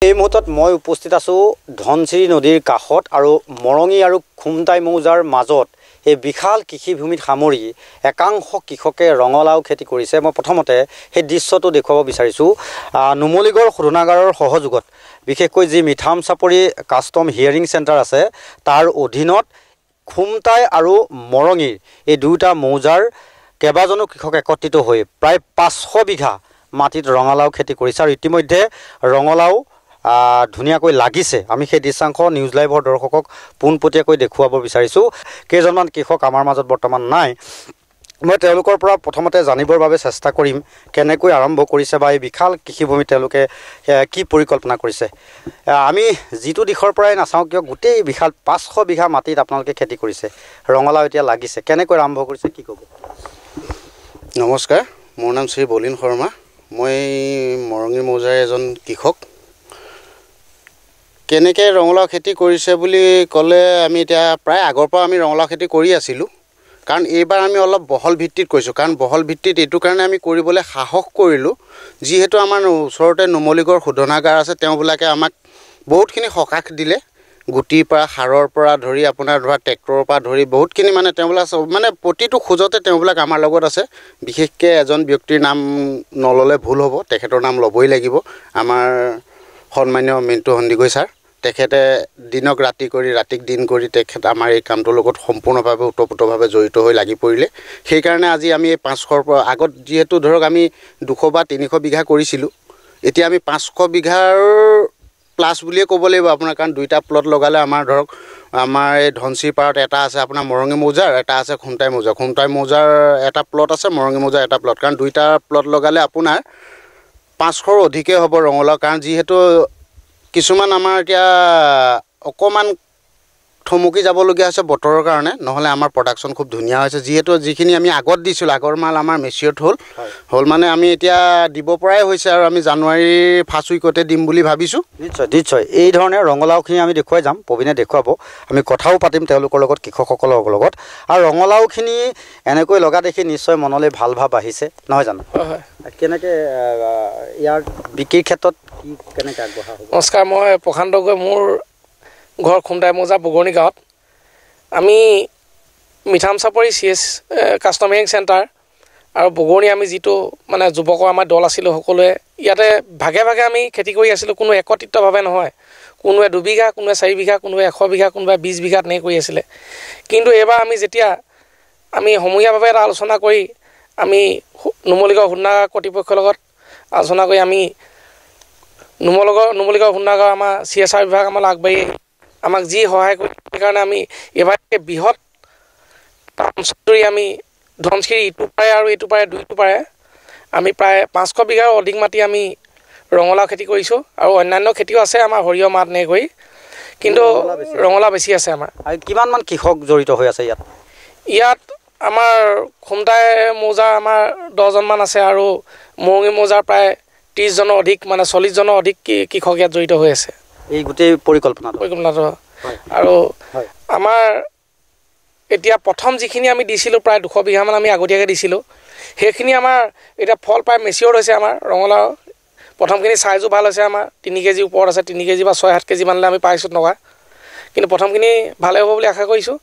এই মুহূৰ্তত মই উপস্থিত আছোঁ ধনশিৰি নদীৰ কাষত আৰু মৰঙী আৰু খুমটাই মৌজাৰ মাজত এই বিশাল কৃষিভূমিত সামৰি একাংশ কৃষকে ৰঙালাও খেতি কৰিছে। মই প্ৰথমতে সেই দৃশ্যটো দেখুৱাব বিচাৰিছোঁ। নুমলীগড় শোধনাগাৰৰ সহযোগত বিশেষকৈ যি মিঠাম চাপৰি কাষ্টম হিয়াৰিং চেণ্টাৰ আছে তাৰ অধীনত খুমটাই আৰু মৰঙীৰ এই দুয়োটা মৌজাৰ কেইবাজনো কৃষক একত্ৰিত হৈ প্ৰায় 500 বিঘা মাটিত ৰঙালাও খেতি কৰিছে আৰু ইতিমধ্যে ৰঙালাও ধুনীয়াকৈ লাগিছে। আমি সেই দৃশ্যাংশ নিউজ লাইভৰ দৰ্শকক পোনপটীয়াকৈ দেখুৱাব বিচাৰিছোঁ। কেইজনমান কৃষক আমাৰ মাজত বৰ্তমান নাই। মই তেওঁলোকৰ পৰা প্ৰথমতে জানিবৰ বাবে চেষ্টা কৰিম কেনেকৈ আৰম্ভ কৰিছে বা এই বিশাল কৃষিভূমিত তেওঁলোকে কি পৰিকল্পনা কৰিছে। আমি যিটো দিশৰ পৰাই নাচাওঁ কিয় গোটেই বিশাল 500 বিঘা মাটিত আপোনালোকে খেতি কৰিছে, ৰঙালাও এতিয়া লাগিছে, কেনেকৈ আৰম্ভ কৰিছে কি ক'ব? নমস্কাৰ, মোৰ নাম শ্ৰী বলিন শৰ্মা। মই মৰঙী মৌজাৰ এজন কৃষক। কেনেকৈ ৰঙালাও খেতি কৰিছে বুলি ক'লে আমি এতিয়া প্ৰায় আগৰ পৰা আমি ৰঙালাও খেতি কৰি আছিলোঁ। কাৰণ এইবাৰ আমি অলপ বহল ভিত্তিত কৰিছোঁ। কাৰণ বহল ভিত্তিত এইটো কাৰণে আমি কৰিবলৈ সাহস কৰিলোঁ, যিহেতু আমাৰ ওচৰতে নুমলীগড় শোধনাগাৰ আছে, তেওঁবিলাকে আমাক বহুতখিনি সকাহ দিলে। গুটিৰ পৰা সাৰৰ পৰা ধৰি আপোনাৰ ধৰা ট্ৰেক্টৰৰ পৰা ধৰি বহুতখিনি মানে তেওঁবিলাক মানে প্ৰতিটো খোজতে তেওঁবিলাক আমাৰ লগত আছে। বিশেষকৈ এজন ব্যক্তিৰ নাম নল'লে ভুল হ'ব, তেখেতৰ নাম ল'বই লাগিব। আমাৰ সন্মানীয় মিণ্টু সন্দিকৈ ছাৰ, তেখেতে দিনক ৰাতি কৰি ৰাতিক দিন কৰি তেখেত আমাৰ এই কামটোৰ লগত সম্পূৰ্ণভাৱে ওতঃপ্ৰোতভাৱে জড়িত হৈ লাগি পৰিলে। সেইকাৰণে আজি আমি এই 500ৰ পৰা আগত যিহেতু ধৰক আমি 200 বা 300 বিঘা কৰিছিলোঁ, এতিয়া আমি 500 বিঘাৰ প্লাছ বুলিয়ে ক'ব লাগিব আপোনাৰ। কাৰণ দুইটা প্লট লগালে আমাৰ ধৰক আমাৰ এই ধনশিৰি পাৰত এটা আছে আপোনাৰ মৰঙী মৌজাৰ, এটা আছে খুমটাই মৌজাৰ। খুমটাই মৌজাৰ এটা প্লট আছে, মৰঙী মৌজাৰ এটা প্লট। কাৰণ দুইটা প্লট লগালে আপোনাৰ 500ৰ অধিকেই হ'ব ৰঙালাও। কাৰণ যিহেতু কিছুমান আমাৰ এতিয়া অকণমান থমকি যাবলগীয়া হৈছে বতৰৰ কাৰণে, নহ'লে আমাৰ প্ৰডাকশ্যন খুব ধুনীয়া হৈছে। যিহেতু যিখিনি আমি আগত দিছিলোঁ, আগৰ মাল আমাৰ মেচিয়ৰ্ড হ'ল মানে আমি এতিয়া দিব পৰাই হৈছে আৰু আমি জানুৱাৰী ফাৰ্ষ্ট উইকতে দিম বুলি ভাবিছোঁ। নিশ্চয় নিশ্চয় এই ধৰণে ৰঙালাওখিনি আমি দেখুৱাই যাম, প্ৰবীণে দেখুৱাব। আমি কথাও পাতিম তেওঁলোকৰ লগত, কৃষকসকলৰ লগত। আৰু ৰঙালাওখিনি এনেকৈ লগা দেখি নিশ্চয় মনলৈ ভাল ভাৱ আহিছে, নহয় জানো? হয়। কেনেকৈ ইয়াৰ বিক্ৰীৰ ক্ষেত্ৰত কি কেনেকৈ আগবঢ়া হ'ব? নমস্কাৰ, মই প্ৰশান্ত গগৈ। মোৰ ঘৰ খুমটাই মৌজা বগৰণি গাঁৱত। আমি মিঠাম চাপৰি CS কাষ্টম হিয়াৰিং চেণ্টাৰ আৰু বগৰণি আমি যিটো মানে যুৱকৰ আমাৰ দল আছিলোঁ, সকলোৱে ইয়াতে ভাগে ভাগে আমি খেতি কৰি আছিলোঁ। কোনো একত্ৰিতভাৱে নহয়, কোনোৱে 2 বিঘা, কোনোৱে 4 বিঘা, কোনোৱে 100 বিঘা, কোনোবাই 20 বিঘাত এনেকৈ কৰি আছিলে। কিন্তু এইবাৰ আমি যেতিয়া সমূহীয়াভাৱে এটা আলোচনা কৰি আমি নুমলীগড় শোধনাগাৰ কৰ্তৃপক্ষৰ লগত আলোচনা কৰি আমি নুমলীগড় শোধনাগাৰ আমাৰ CSR বিভাগ আমালৈ আগবাঢ়ি আমাক যি সহায় কৰি, সেইকাৰণে আমি এইবাৰ বৃহৎ অঞ্চল আমি ধনশিৰি ইটো পাৰে আৰু এইটো পাৰে দুইটো পাৰে আমি প্ৰায় 500 বিঘাৰ অধিক মাটি আমি ৰঙালাও খেতি কৰিছোঁ। আৰু অন্যান্য খেতিও আছে আমাৰ, সৰিয়হ মাত নে কৰি, কিন্তু ৰঙালাও বেছি আছে আমাৰ। আৰু কিমানমান কৃষক জড়িত হৈ আছে ইয়াত? আমাৰ খুমটাই মৌজাৰ আমাৰ 10জনমান আছে আৰু মৰঙী মৌজাৰ প্ৰায় 30জনৰ অধিক, মানে 40জনৰ অধিক কৃষক ইয়াত জড়িত হৈ আছে এই গোটেই পৰিকল্পনাটো। আৰু আমাৰ এতিয়া প্ৰথম যিখিনি আমি দিছিলোঁ প্ৰায় 200 বিঘামান আমি আগতীয়াকৈ দিছিলোঁ, সেইখিনি আমাৰ এতিয়া ফল প্ৰায় মেচিয়ৰ্ড হৈছে। আমাৰ ৰঙালাও প্ৰথমখিনি চাইজো ভাল হৈছে, আমাৰ 3 কেজি ওপৰত আছে, 3 কেজি বা 6-7 কেজি মানলৈ আমি পাইছোঁ টকা। কিন্তু প্ৰথমখিনি ভালে হ'ব বুলি আশা কৰিছোঁ।